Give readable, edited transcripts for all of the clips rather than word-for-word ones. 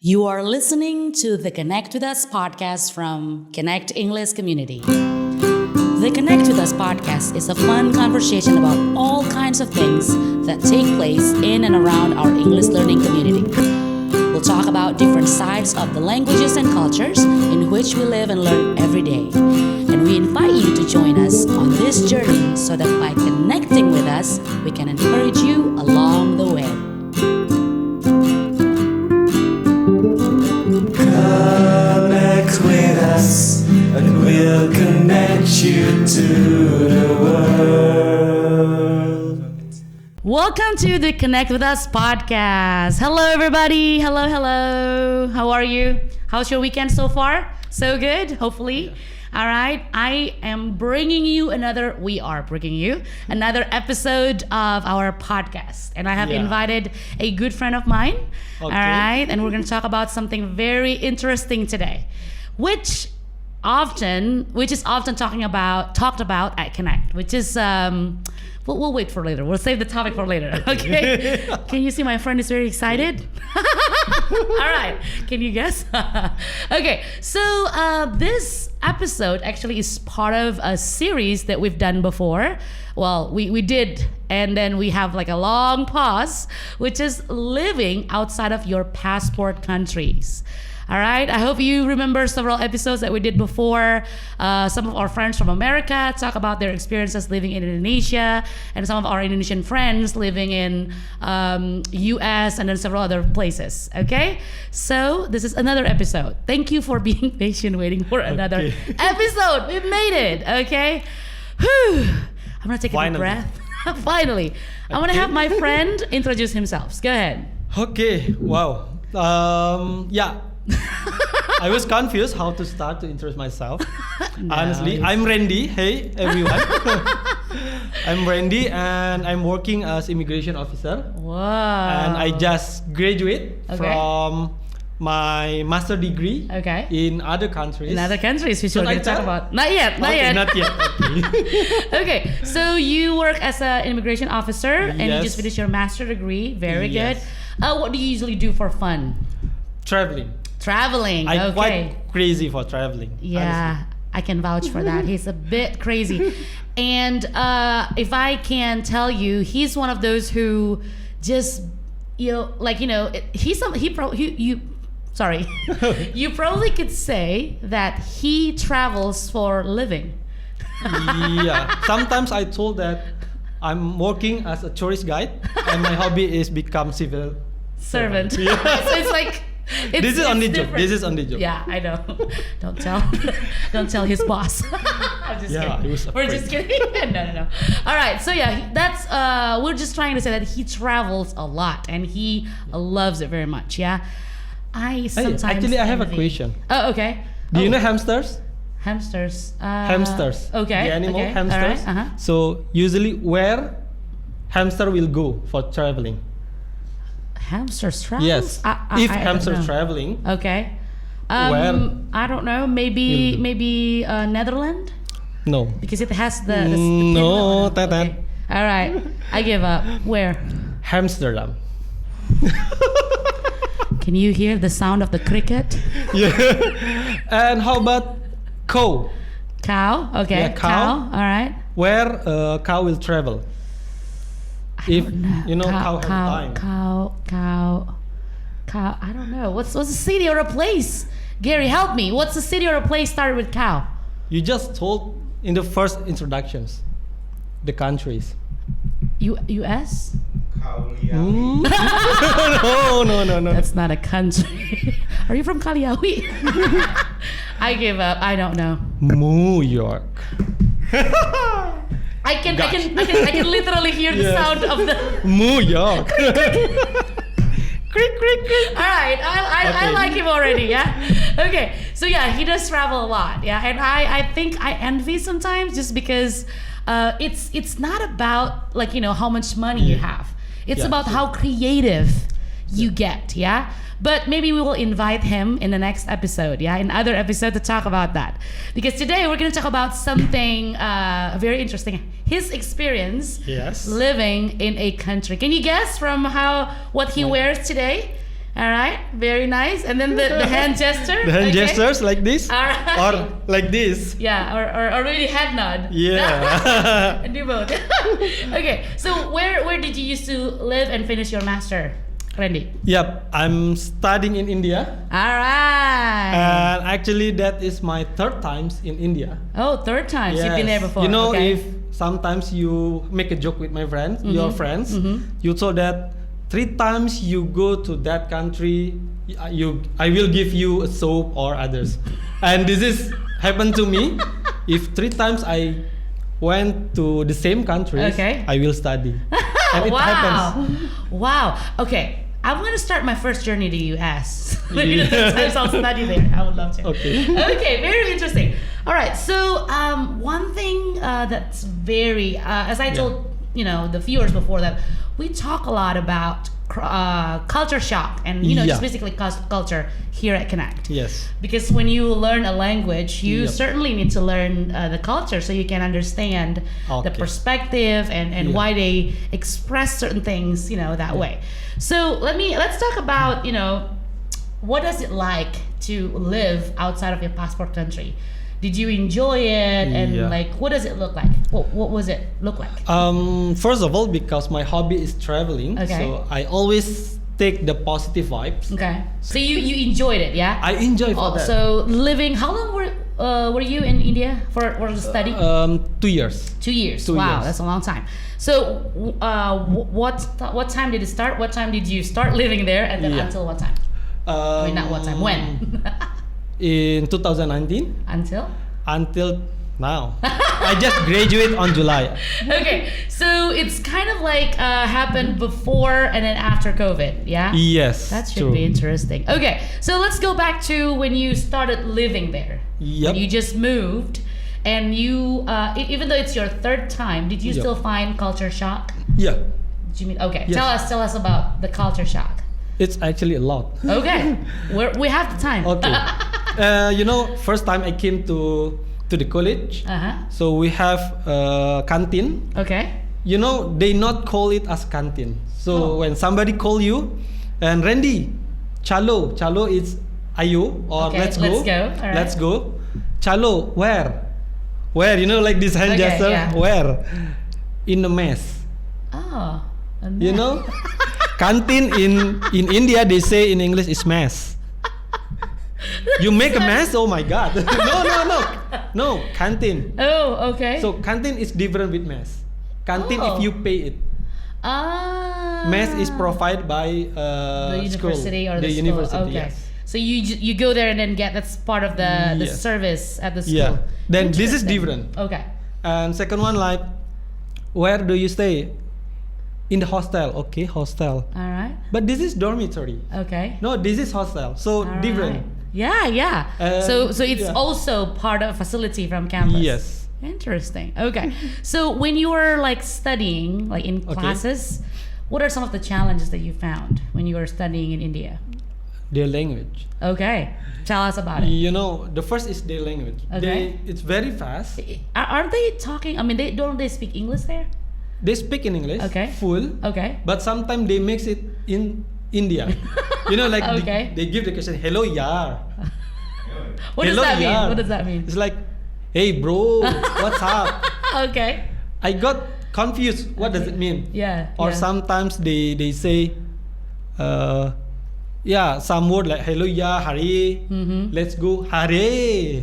You are listening to the Connect with Us podcast from Connect English Community. The Connect with Us podcast is a fun conversation about all kinds of things that take place in and around our English learning community. We'll talk about different sides of the languages and cultures in which we live and learn every day. And we invite you to join us on this journey so that by connecting with us, we can encourage you along the way. Connect with us, and we'll connect you to the world. Welcome to the Connect with Us podcast. Hello, everybody. Hello. How are you? How's your weekend so far? So good, hopefully. Yeah. All right. We are bringing you another episode of our podcast. And I have invited a good friend of mine. Okay. All right. And we're going to talk about something very interesting today, which is often talked about at Connect, which is we'll wait for later. We'll save the topic for later. Okay. Can you see my friend is very excited? All right. Can you guess? Okay. So this episode actually is part of a series that we've done before. Well, we did, and then we have like a long pause, which is living outside of your passport countries. All right. I hope you remember several episodes that we did before. Some of our friends from America talk about their experiences living in Indonesia, and some of our Indonesian friends living in US and then several other places. Okay. So this is another episode. Thank you for being patient waiting for another episode. We made it. Okay. Whew. I'm going to take a deep breath. Finally. I'm going to have my friend introduce himself. Go ahead. Okay. Wow. I was confused how to start to introduce myself. Honestly, I'm Rendy. Hey everyone. I'm Rendy and I'm working as immigration officer. Wow. And I just graduate from my master degree in other countries. Which we're going to talk about. Not yet. Okay. Okay, so you work as an immigration officer and you just finished your master degree. Very good. What do you usually do for fun? Traveling. I'm quite crazy for traveling. Yeah, honestly. I can vouch for that. He's a bit crazy. And if I can tell you, he's one of those who just, you probably could say that he travels for a living. Yeah, sometimes I told that I'm working as a tourist guide and my hobby is become civil servant. Yeah. So it's like, this is on the job. Yeah, I know. Don't tell his boss. I'm just kidding. We're just kidding. No. All right. So that's we're just trying to say that he travels a lot and he loves it very much. Yeah. I have a question. Oh, okay. Do you know hamsters? Hamsters. Hamsters. Okay. The animal hamsters. All right. So usually where hamster will go for traveling? Hamsters travel? Yes. If hamsters traveling. Okay. Where? I don't know. Maybe Netherlands? No. Because it has the no. Okay. All right. I give up. Where? Amsterdam. Can you hear the sound of the cricket? Yeah. And how about cow? Cow? Okay. Yeah, cow. All right. Where cow will travel? If you know cow have time. Cow. I don't know. What's a city or a place? Gary, help me. What's a city or a place started with cow? You just told in the first introductions the countries. U.S. No. That's not a country. Are you from Kaliawi? I give up. I don't know. New York. I can literally hear the sound of the New York. Crick. All right, I like him already. Yeah. Okay. So he does travel a lot. Yeah, and I think I envy sometimes just because it's not about how much money you have. It's about how creative you get. Yeah. But maybe we will invite him in the next episode, in other episode to talk about that. Because today we're going to talk about something very interesting. His experience living in a country. Can you guess from what he wears today? All right, very nice. And then the hand gesture. The hand okay. gestures like this, All right. or like this. Yeah, or really head nod. Yeah. Do both. Okay, so where did you used to live and finish your master, Rendy? Yep, I'm studying in India. All right. And actually, that is my third times in India. Oh, third time. So you've been there Yes. before. You know, okay. if sometimes you make a joke with my friends, your friends, you told that 3 times you go to that country, I will give you a soap or others. And this is happened to me. If 3 times I went to the same country, Okay. I will study. And it wow. happens. Wow. Okay. I'm gonna start my first journey to US. Yeah. Sometimes I'll study there. I would love to. Okay. Okay. Very interesting. All right. So one thing that's very, as I told the viewers before that, we talk a lot about culture shock and just basically culture here at Connect. Yes. Because when you learn a language, you Yep. certainly need to learn the culture so you can understand the Okay. perspective and Yeah. why they express certain things, that way. So let's talk about, what does it like to live outside of your passport country? Did you enjoy it? And Yeah. what does it look like? What was it look like? First of all, because my hobby is traveling, Okay. so I always take the positive vibes. Okay. So you enjoyed it, yeah? I enjoy for that. So living, how long were you in India for the study? 2 years. 2 years. 2 Wow, years. that's a long time. So, what time did it start? What time did you start living there, and then Yeah. until what time? I mean, not what time. When? In 2019 Until? until now. I just graduate on July. Okay, so it's kind of like happened before and then after COVID, yeah? Yes. That should true. be interesting. Okay, so let's go back to when you started living there. Yep. You just moved, and you, even though it's your third time, did you Yep. still find culture shock? Yeah. Did you mean? Okay, Yes. tell us about the culture shock. It's actually a lot. Okay, we have the time. Okay. First time I came to the college, so we have a canteen. Okay. They not call it as canteen. So when somebody call you, and Rendy, chalo is ayo or Okay, let's go. let's go. All right. Let's go. Chalo, where? Like this hand Okay, gesture. yeah. Where? In the mess. Oh. Canteen in India they say in English is mess. You make a mess? Oh my god. No, canteen. Oh, okay. So canteen is different with mess. Canteen Oh. if you pay it. Mess is provided by the university school. or the school. university. Okay. Yes. So you go there and then that's part of the Yes. service at the school. Yeah. Then this is Interesting. different. Okay. And second one, like, where do you stay? In the hostel. Okay, hostel. All right. But this is dormitory. Okay. No, this is hostel. So All different. right. Yeah. So it's yeah. also part of a facility from campus. Yes. Interesting. Okay. So when you were studying, in Okay. classes, what are some of the challenges that you found when you were studying in India? Their language. Okay. Tell us about it. The first is their language. Okay. It's very fast. Aren't they talking? I mean, don't they speak English there? They speak in English. Okay. Full. Okay. But sometimes they mix it in India. Okay. they give the question, hello yaar. What does Hello, that mean? yaar. What does that mean? It's like, hey bro, what's up? Okay. I got confused. What does it mean? Yeah. Or yeah. sometimes they say, some word like hello ya, hare, let's go, hare.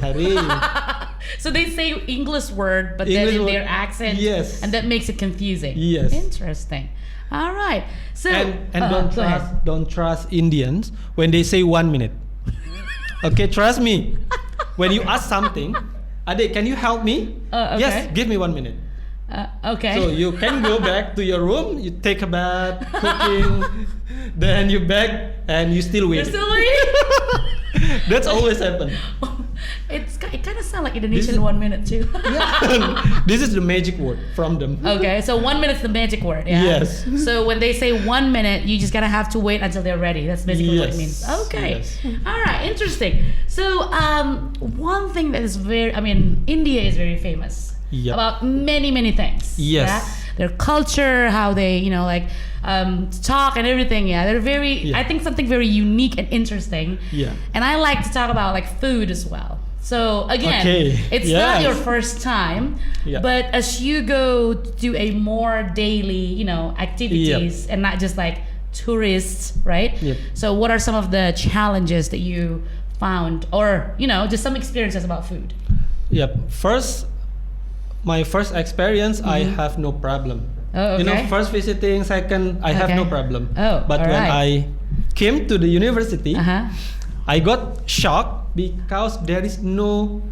So they say English word, but then English in word, their accent, yes. and that makes it confusing. Yes. Interesting. All right. So And go ahead. don't trust Indians when they say 1 minute. Okay, trust me. When you ask something, Ade, can you help me? Okay. Yes, give me 1 minute. Okay. So you can go back to your room, you take a bath, cooking, then you back and you still You're wait. still waiting? That's always happen. It kind of sounds like Indonesian is- 1 minute too. This is the magic word from them. Okay, so 1 minute's the magic word, yeah? Yes. So when they say 1 minute, you just gotta have to wait until they're ready. That's basically what it Yes. means. Okay. Yes. All right, interesting. So one thing that is India is very famous Yep. about many things. Yes. Yeah? their culture, how they, like talk and everything. Yeah, they're very. Yeah. I think something very unique and interesting. Yeah. And I like to talk about like food as well. So again, it's not your first time, but as you go do a more daily, activities and not just like tourists, right? Yep. So what are some of the challenges that you found, or just some experiences about food? Yep. My first experience, I have no problem. Oh, okay. First visiting, second, I have no problem. Oh, but when I came to the university, I got shocked because there is no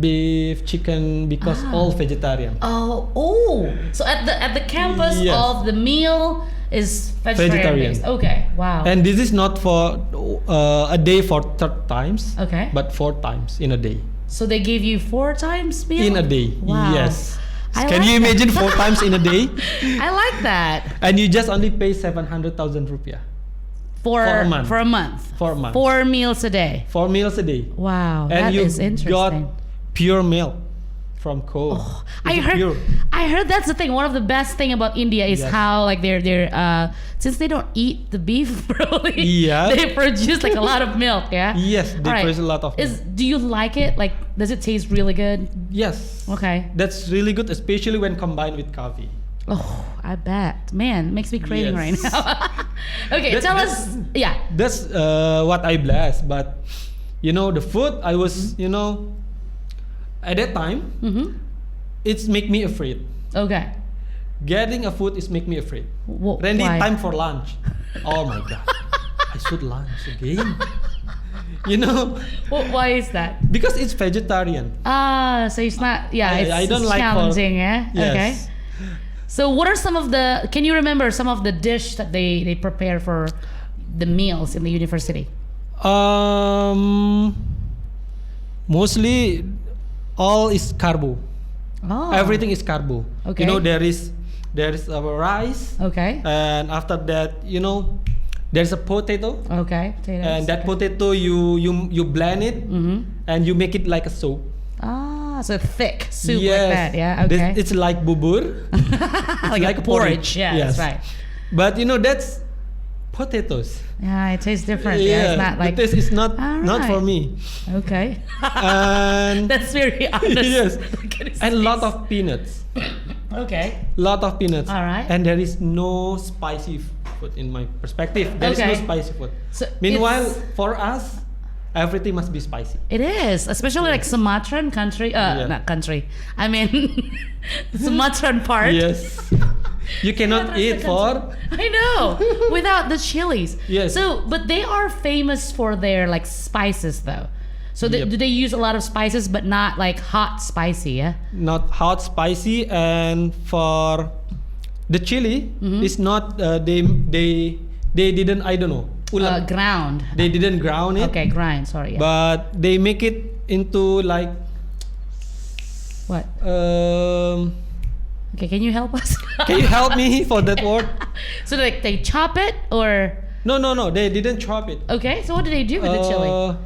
beef, chicken, because all vegetarian. So at the campus, of the meal is vegetarian based. Okay, wow. And this is not for a day for 3 times. Okay. But 4 times in a day. So they give you 4 times meal In a day. Wow. Yes. I Can like you imagine 4 times in a day? I like that. And you just only pay 700,000 rupiah. For a month. For a month. 4 meals a day. 4 meals a day. Wow, And that you is interesting. got pure milk from cow. I heard that's the thing. One of the best thing about India is how like they're since they don't eat the beef probably, they produce like a lot of milk. Yeah. Yes, they produce a lot of milk. Do you like it? Like, does it taste really good? Yes. Okay. That's really good, especially when combined with coffee. Oh, I bet. Man, it makes me craving right now. Okay, tell us. Yeah. That's what I blessed, but the food I was, at that time, it's make me afraid. Okay. Getting a food is make me afraid. Rendy, time for lunch. Oh my god, I should lunch again. Why is that? Because it's vegetarian. So it's not. Yeah, I don't it's like challenging. Yeah. Yes. Okay. So what are some of the? Can you remember some of the dish that they prepare for the meals in the university? Mostly, all is carbo. Oh. Everything is carbo. Okay. There is our rice. Okay. And after that, there's a potato. Okay. Potatoes. And that potato you blend it and you make it like a soup. So thick soup like that. Yeah. Okay. It's like bubur. like a porridge. Yeah. Yes. That's right. But that's potatoes. Yeah, it tastes different. Yeah, it's not like the taste is not for me. Okay. And that's very honest. Yes. And a lot of peanuts. Okay. Lot of peanuts. All right. And there is no spicy food in my perspective. There is no spicy food. So meanwhile, for us, everything must be spicy. It is, especially like Sumatran country. Not country. I mean, Sumatran part. Yes. You cannot eat for. I know, without the chilies. Yes. So, but they are famous for their like spices, though. So do they use a lot of spices, but not like hot spicy? Yeah. Not hot spicy, and for the chili, it's not. They didn't. I don't know. Ground. They didn't ground it. Okay, grind. Sorry. Yeah. But they make it into like. What? Okay, can you help us? Can you help me for that word? So like they chop it or? No. They didn't chop it. Okay, so what do they do with the chili?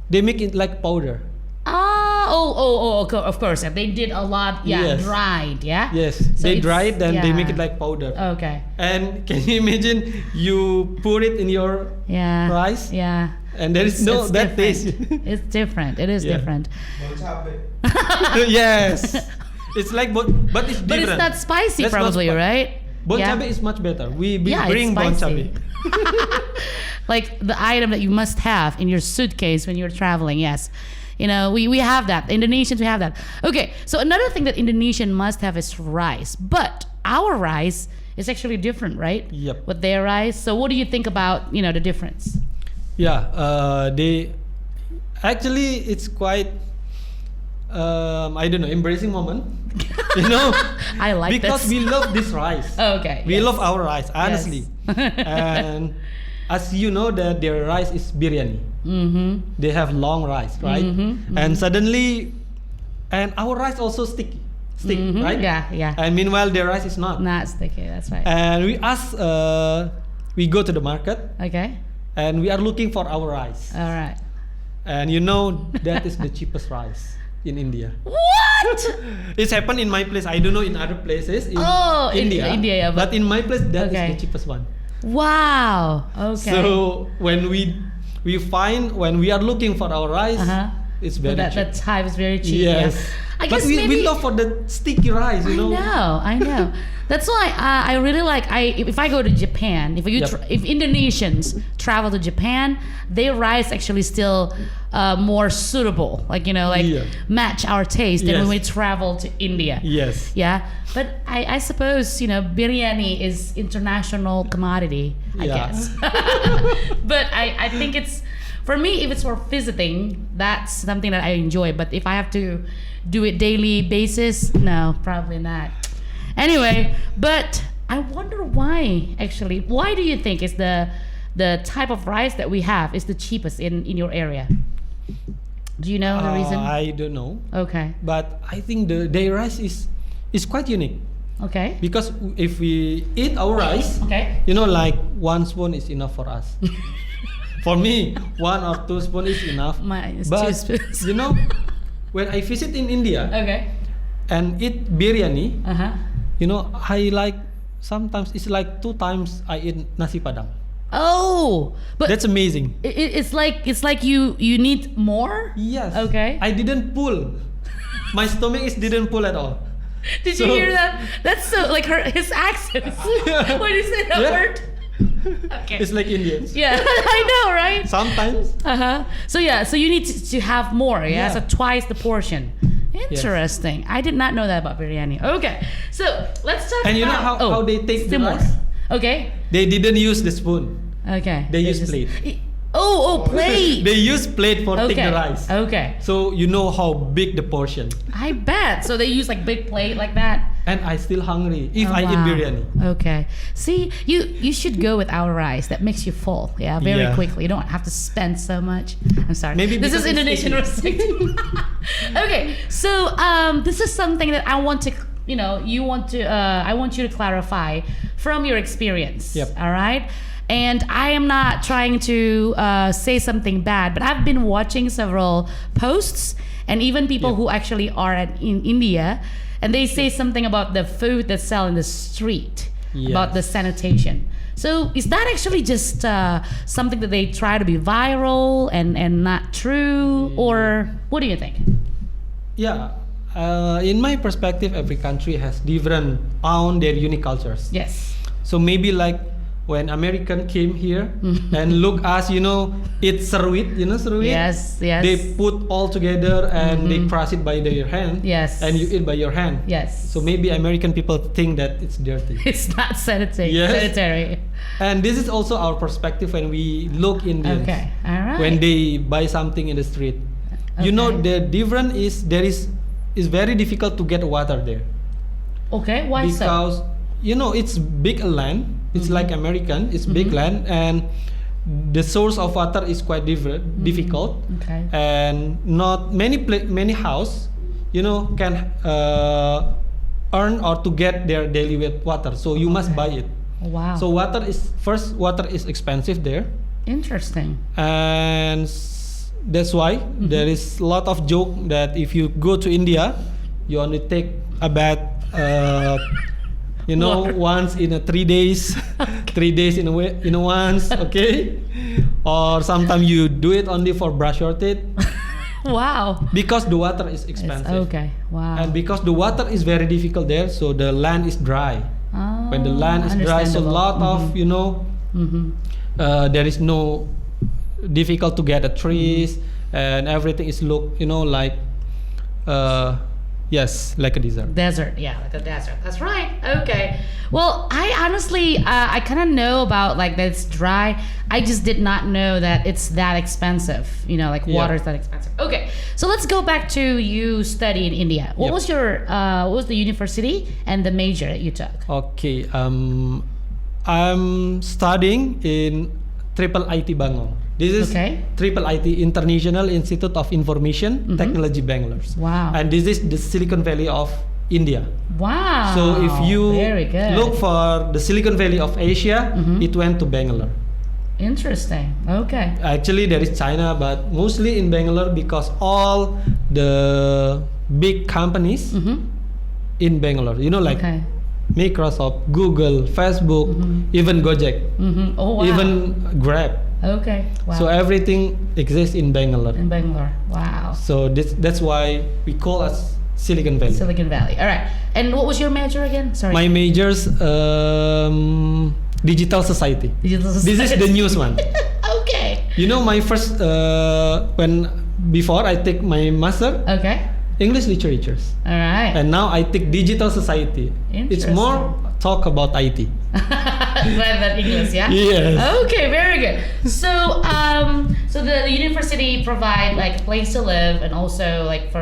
They make it like powder. Of course. They did a lot. Yeah, yes. Dried. Yeah. Yes, so they dry it, then they make it like powder. Okay. And can you imagine you put it in your rice? Yeah. And there is no that taste. It's different. It is different. Yes. It's like but it's different. But it's not spicy. That's probably not right. Bon chabe is much better. We bring bon chabe. Like the item that you must have in your suitcase when you're traveling. Yes. We have that. Indonesians, we have that. Okay, so another thing that Indonesian must have is rice. But our rice is actually different, right? Yep. With their rice. So what do you think about, the difference? Yeah, they actually it's quite I don't know, embracing moment. I like because this. we love this rice. Okay. We love our rice, honestly. Yes. And as you know that their rice is biryani. They have long rice, right? And suddenly, and our rice also stick, right? Yeah. And meanwhile, their rice is not sticky. That's right. And we go to the market. Okay. And we are looking for our rice. All right. And that is the cheapest rice in India. What? What? It's happened in my place. I don't know in other places in in India. yeah, but in my place that Okay. is the cheapest one. Wow. Okay. So when we are looking for our rice, it's So very that cheap. type is very cheap. Yes. Yeah. I But guess we maybe love for the sticky rice, you know. I know. That's why I really like. If I go to Japan, if if Indonesians travel to Japan, their rice actually still more suitable, like match our taste than when we Yes. travel to India. Yes. Yeah, but I suppose biryani is international commodity. I Yeah. guess, but I think it's. For me, if it's for visiting, that's something that I enjoy. But if I have to do it daily basis, no, probably not. Anyway, but I wonder why. Actually, why do you think is the type of rice that we have is the cheapest in your area? Do you know the reason? I don't know, Okay. but I think their rice is quite unique Okay. because if we eat our rice, Okay. like 1 spoon is enough for us. For me, 1 or 2 spoon is enough. Mine is 2 But spoons. when I visit in India Okay. and eat biryani, I like sometimes it's like 2 times I eat nasi padang. Oh, but That's amazing. it's like you need more. Yes. Okay. I didn't pull. My stomach didn't pull at all. Did you So- hear that? That's so like his accent when he said that Yeah. word. Okay. It's like Indians. Yeah, I know, right? Sometimes. So you need to have more. Yeah, Yeah. so twice the portion. Interesting. I did not know that about biryani. Okay, so let's talk. And you know about, how they take the still more. rice? Okay. They didn't use the spoon. Okay. They use plate. Plate. They use plate for take the rice. Okay. So you know how big the portion. I bet. So they use like big plate like that. And I still hungry if I eat Wow. biryani. Okay. See, you should go with our rice. That makes you full. Yeah, very Yeah. quickly. You don't have to spend so much. I'm sorry. Maybe this is because it's Indonesian sticky. restricted. Okay. So this is something that I want to I want you to clarify from your experience. Yep. All right. And I am not trying to say something bad, but I've been watching several posts and even people Yep. who actually are in India, and they say something about the food that's sell in the street, about the Yes. sanitation. So is that actually just something that they try to be viral and not true, or what do you think? Yeah. In my perspective, every country has different their unique cultures. Yes. So maybe like when American came here and look us, eat seruit, seruit. Yes. Yes. They put all together and they crush it by their hand. Yes. And you eat by your hand. Yes. So maybe American people think that it's dirty. It's not sanitary. Yes. Sanitary. And this is also our perspective when we look Indians. Okay. All right. When they buy something in the street. You know Okay. the difference is it's very difficult to get water there. Okay. Why so? Because it's big land. It's like American. It's big land, and the source of water is quite difficult. Okay. And not many house, can earn or to get their daily water. So you must buy it. Wow. So water is expensive there, Interesting. and that's why there is a lot of joke that if you go to India, you only take a bath. Water. Once in 3 days, 3 days in a once, okay? Or sometimes you do it only for brush your teeth Wow. because the water is It's expensive. okay. Wow. And because the water is very difficult there, so the land is dry. Oh, When the land is dry, so a understandable. lot of there is no difficult to get the trees, and everything is like yes, like a desert. Desert, yeah, like a desert. That's right. Okay. Well, I honestly, I kind of know about like that it's dry. I just did not know that it's that expensive. Like Yeah. water is that expensive. Okay. So let's go back to you study in India. What Yep. was your, what was the university and the major that you took? Okay, I'm studying in Triple IT Bangalore. This is Okay. Triple IT International Institute of Information Technology Bangalore. Wow. And this is the Silicon Valley of India. Wow. So if you Very good. look for the Silicon Valley of Asia, it went to Bangalore. Interesting. Okay. Actually, there is China, but mostly in Bangalore because all the big companies in Bangalore. You know, like Okay. Microsoft, Google, Facebook, even Gojek, Oh wow. even Grab. Okay. Wow. So everything exists in Bangalore. in Bangalore. Wow. So that's why we call us Silicon Valley. Silicon Valley. All right. And what was your major again? Sorry. My majors, digital society. Digital This is the newest one. Okay. You know, my first before I take my master Okay. English literatures, All right. and now I take digital society. It's more talk about IT. Rather than English, yeah. Yes. Okay, very good. So, so the university provide like a place to live and also like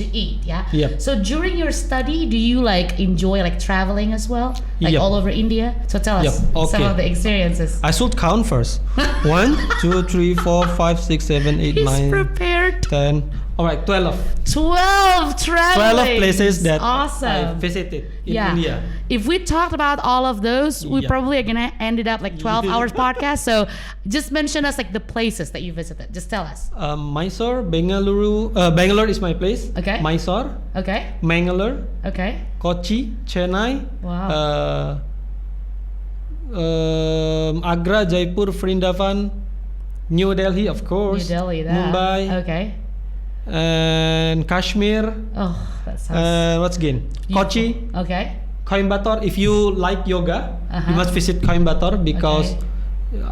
to eat, yeah. Yep. So during your study, do you like enjoy like traveling as well, like Yep. all over India? So tell us Yep. some Okay. of the experiences. I should count first. 1, 2, 3, 4, 5, 6, 7, 8, He's 9, prepared. 10. All right, 12. 12 traveling. 12 places that awesome. I visited in India. If we talked about all of those, we Yeah. probably are gonna end it up like 12 hours podcast. So just mention us like the places that you visited. Just tell us. Mysore, Bengaluru. Bangalore is my place. Okay. Mysore, Okay. Mangalore, Okay. Kochi, Chennai, Wow. Agra, Jaipur, Vrindavan, New Delhi, of New course, Delhi. That. Mumbai, Okay. and Kashmir. Oh, that sounds What's again? Kochi, beautiful. Okay. Coimbatore. If you like yoga, Uh-huh. you must visit Coimbatore because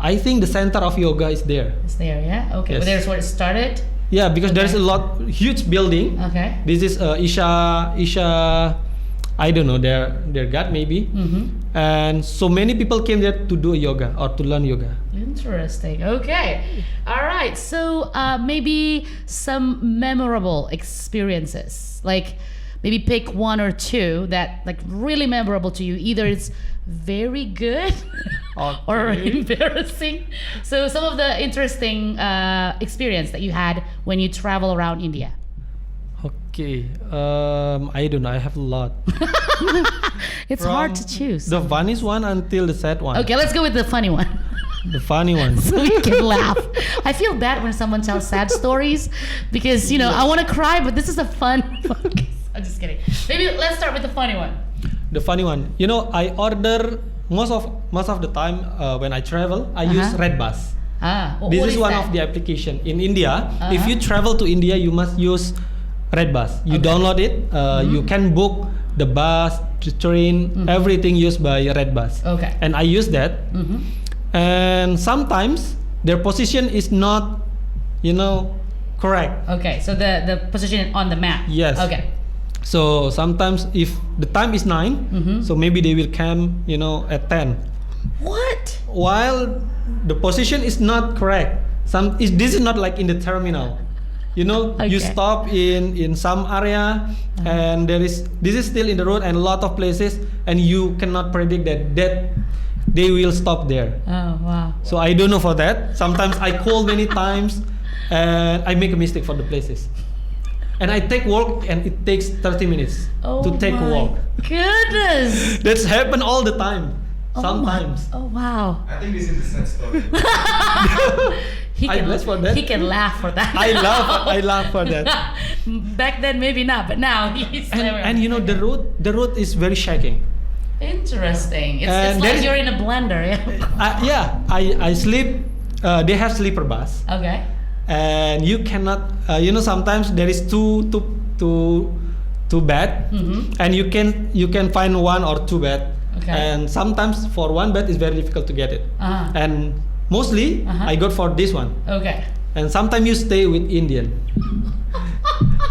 I think the center of yoga is there. It's there, yeah. Okay. Yes. But there's where it started. Yeah, because there's a Okay. lot huge building. Okay. This is Isha. I don't know their god maybe. And so many people came there to do yoga or to learn yoga. Interesting. Okay. All right. So maybe some memorable experiences. Like maybe pick one or two that like really memorable to you. Either it's very good or Okay. embarrassing. So some of the interesting experience that you had when you travel around India. Okay. I don't know. I have a lot. It's hard to choose. The funniest one until the sad one. Okay, let's go with the funny one. The funny one. So we can laugh. I feel bad when someone tells sad stories because you know I want to cry, but this is a fun focus. I'm just kidding. Maybe let's start with the funny one. The funny one. You know, I order most of the time when I travel. I use Red Bus. This What is one that? of the application in India. If you travel to India, you must use Red Bus. You download it. You can book the bus, the train, everything used by Red Bus. Okay. And I use that. And sometimes their position is not, correct. Okay, so the position on the map. Yes. Okay. So sometimes if the time is 9, so maybe they will come, at 10. What? While the position is not correct. This is not like in the terminal. You Okay. stop in some area and this is still in the road and a lot of places and you cannot predict that they will stop there. Oh wow. So I don't know for that. Sometimes I call many times and I make a mistake for the places. And I take walk and it takes 30 minutes Oh to take a my walk. goodness. That's happen all the time. Sometimes. Oh wow. I think this is a sad story. He I bless for that. He can laugh for that. I laugh for that. Back then maybe not, but now he's And the road is very shaking. Interesting. It's And like there is- you're in a blender. Yeah. I sleep. They have sleeper bus, Okay. and you cannot. Sometimes there is two bed, and you can find one or two bed. Okay. And sometimes for one bed is very difficult to get it. Uh-huh. And mostly I got for this one. Okay. And sometimes you stay with Indian.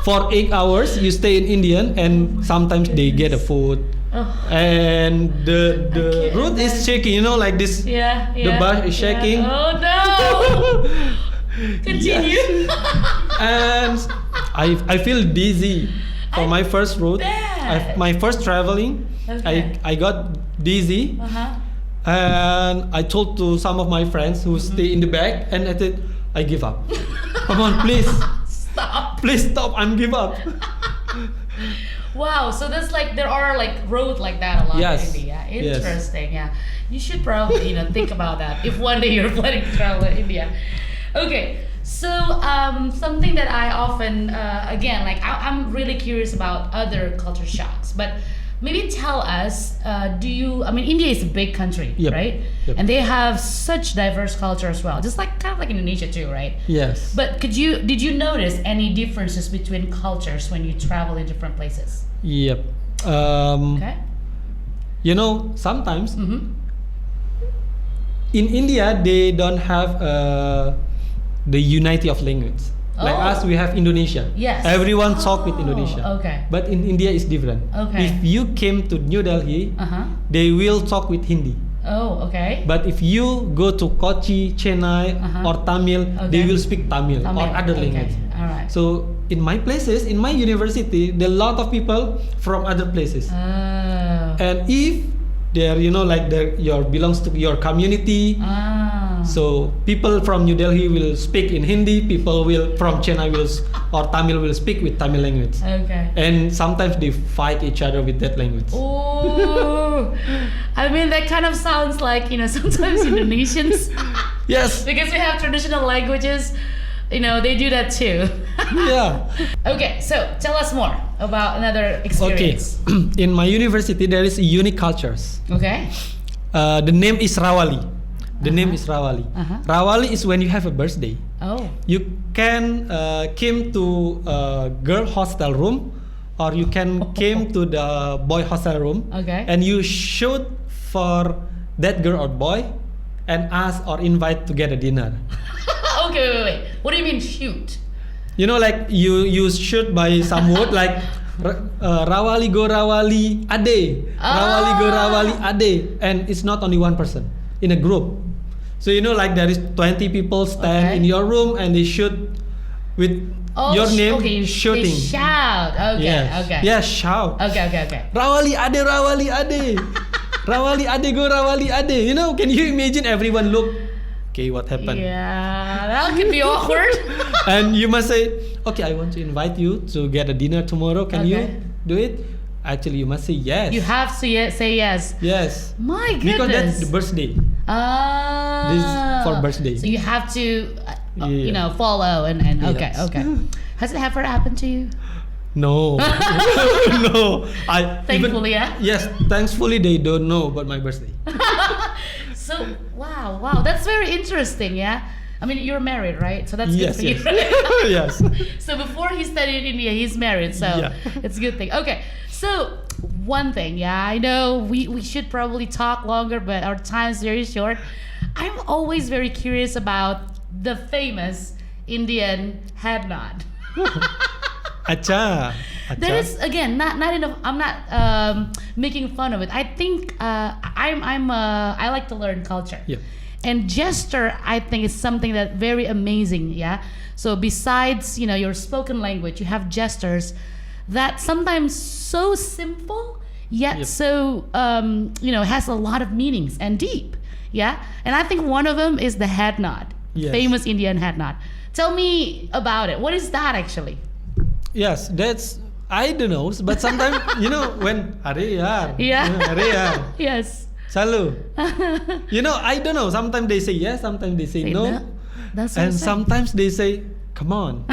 For 8 hours you stay in Indian, and sometimes they get a food. Oh. And the can't road is shaking, like this. Yeah. The bus is shaking. Oh no. Continue. And I feel dizzy for my first road. bet. My first traveling. Okay. I got dizzy. Uh-huh. And I told to some of my friends who stay in the back, and I said, I give up. Come on, please. Stop. Please stop. I'm give up. Wow. So that's like there are like roads like that a lot Yes. in India. Yes. Interesting. Yeah. You should probably think about that if one day you're planning to travel to India. Okay, so something that I often, again, like I'm really curious about other culture shocks, but maybe tell us, I mean, India is a big country, Yep. right? Yep. And they have such diverse culture as well, just like kind of like Indonesia too, right? Yes. But did you notice any differences between cultures when you travel in different places? Yep. Okay. You know, sometimes Mm-hmm. in India they don't have the unity of language. Like Oh. us, we have Indonesia. Yes. Everyone talk with Oh, Indonesia. okay. But in India, it's different. Okay. If you came to New Delhi, Uh-huh. they will talk with Hindi. Oh, okay. But if you go to Kochi, Chennai, Uh-huh. or Tamil, they Okay. will speak Tamil, or other okay. language. All right. So in my places, in my university, there are a lot of people from other places. Oh. And if they're, like your belongs to your community, so people from New Delhi will speak in Hindi, people will from Chennai or Tamil will speak with Tamil language. Okay. And sometimes they fight each other with that language. Oh, I mean that kind of sounds like sometimes Indonesians, Yes. because we have traditional languages, they do that too. Yeah. Okay, so tell us more about another Okay. experience. In my university, there is unique cultures. Okay. The name is Rawali. The name is Rawali. Uh-huh. Rawali is when you have a birthday. Oh. You can came to a girl hostel room, or you can came to the boy hostel room. Okay. And you shoot for that girl or boy, and ask or invite to get a dinner. Okay, wait. What do you mean shoot? Like you shoot by some wood like Rawali go Rawali Ade. Rawali go Rawali Ade. And it's not only one person, in a group. So like there is 20 people stand Okay. in your room and they shoot with your name okay, shooting. They shout. Okay, Yes. okay. Yes, shout. Okay. Rawali Ade, Rawali Ade. Rawali Ade go Rawali Ade. Can you imagine everyone look? Okay, what happened? Yeah, that could be awkward. And you must say, okay, I want to invite you to get a dinner tomorrow. Can you Okay. do it? Actually, you must say yes. You have to say yes. Yes. My goodness. Because that's the birthday. Ah. This is for birthday. So you have to, Yeah. follow and okay, Yes. okay. Has it ever happened to you? No. No. Thankfully, yeah? Yes, thankfully they don't know about my birthday. So wow, that's very interesting. Yeah, I mean you're married, right? So that's Yes, good for yes. you. Yes. So before he studied in India, he's married, so Yeah. it's a good thing. Okay, so one thing, yeah, I know we should probably talk longer, but our time's very short. I'm always very curious about the famous Indian head nod. Acha. There is again not enough. I'm not making fun of it. I think I like to learn culture. Yeah. And gesture, I think, is something that very amazing. Yeah. So besides your spoken language, you have gestures that sometimes so simple yet Yep. so has a lot of meanings and deep. Yeah. And I think one of them is the head nod, Yes. famous Indian head nod. Tell me about it. What is that actually? Yes, that's I don't know, but sometimes when Are yaar. Yeah. Are yaar. Yes. Selalu. I don't know. Sometimes they say yes, sometimes they say Say no. no. That's so And sad. sometimes they say, come on.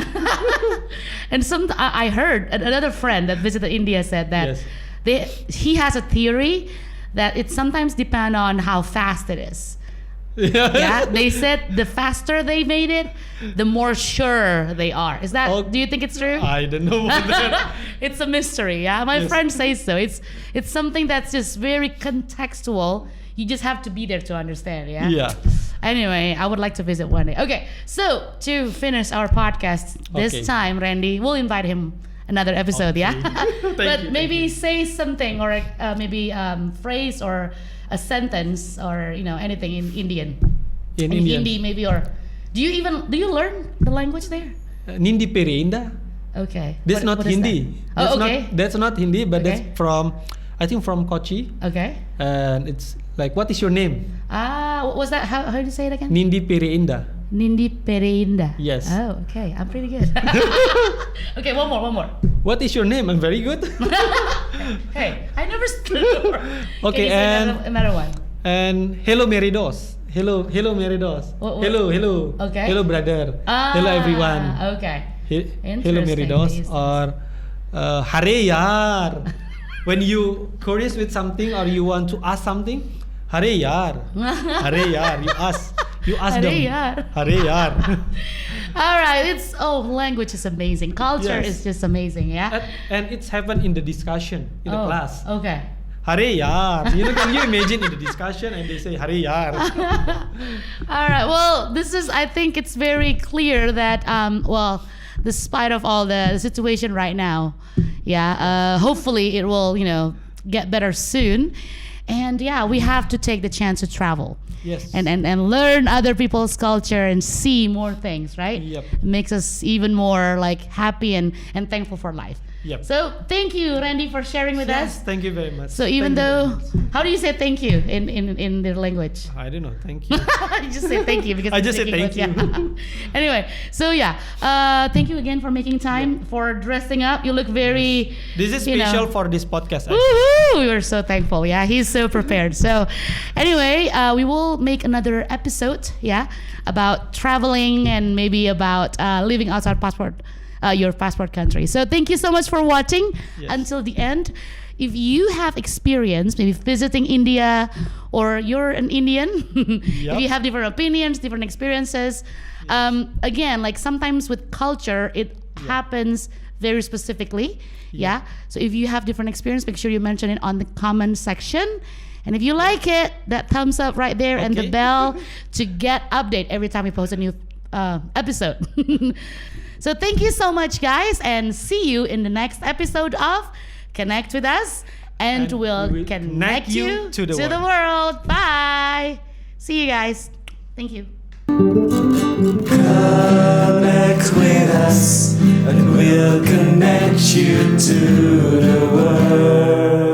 And I heard another friend that visited India said that Yes. he has a theory that it sometimes depends on how fast it is. Yeah, they said the faster they made it, the more sure they are. Is that? Oh, Do you think it's true? I don't know about that. It's a mystery. Yeah, my Yes. friend says so. It's something that's just very contextual. You just have to be there to understand. Yeah. Yeah. Anyway, I would like to visit one day. Okay, so to finish our podcast this Okay. time, Rendy, we'll invite him another episode. Yeah. But you, maybe thank say something or maybe phrase or a sentence or anything in Indian. In Indian. Hindi maybe, or do you learn the language there? Nindi Pereinda. Okay. That's What- not what is Hindi. that? Oh, okay. That's not Hindi, but Okay. that's from, I think from Kochi. Okay. And it's like, what is your name? What was that? How do you say it again? Nindi Pereinda. Nindi Pereinda. Yes. Oh, okay. I'm pretty good. Okay, one more. What is your name? I'm very good. Hey, I never stood over. Okay, Can you say and- another one. And hello Meridos. hello Meridos. What- Hello. Okay. Hello brother. Hello everyone. Okay. Hello Meridos Interesting. or Hare Yar. When you curious with something or you want to ask something, Hare Yar. Hare Yar. You ask Hare them. Yar. Hare Yar. All right. Language is amazing. Culture Yes. is just amazing. Yeah. And it's happened in the discussion in the class. Okay. Hare Yar. Can you imagine in the discussion and they say Hare Yar? All right. Well, I think it's very clear that, despite of all the situation right now, hopefully it will, get better soon. And we have to take the chance to travel. Yes. And learn other people's culture and see more things, right? Yep. It makes us even more like happy and thankful for life. Yep. So thank you, Rendy, for sharing with us. Yes, thank you very much. So even Thank you very though, much. how do you say thank you in their language? I don't know, thank you. You just say thank you because I I'm just say speaking thank with- Anyway, so thank you again for making time, for dressing up. You look very. This is you know- special for this podcast. Actually. Woohoo! We were so thankful. Yeah, he's so prepared. So, anyway, we will make another episode. About traveling and maybe about living outside your passport country. So, thank you so much for watching until the end. If you have experience maybe visiting India or you're an Indian, if you have different opinions, different experiences, again, like sometimes with culture, it happens very specifically. So if you have different experience, make sure you mention it on the comment section. And if you like it, that thumbs up right there and the bell to get update every time we post a new episode. So thank you so much, guys, and see you in the next episode of Connect with Us, and we'll we will connect you to the world. Bye. See you guys. Thank you. Connect with us, and we'll connect you to the world.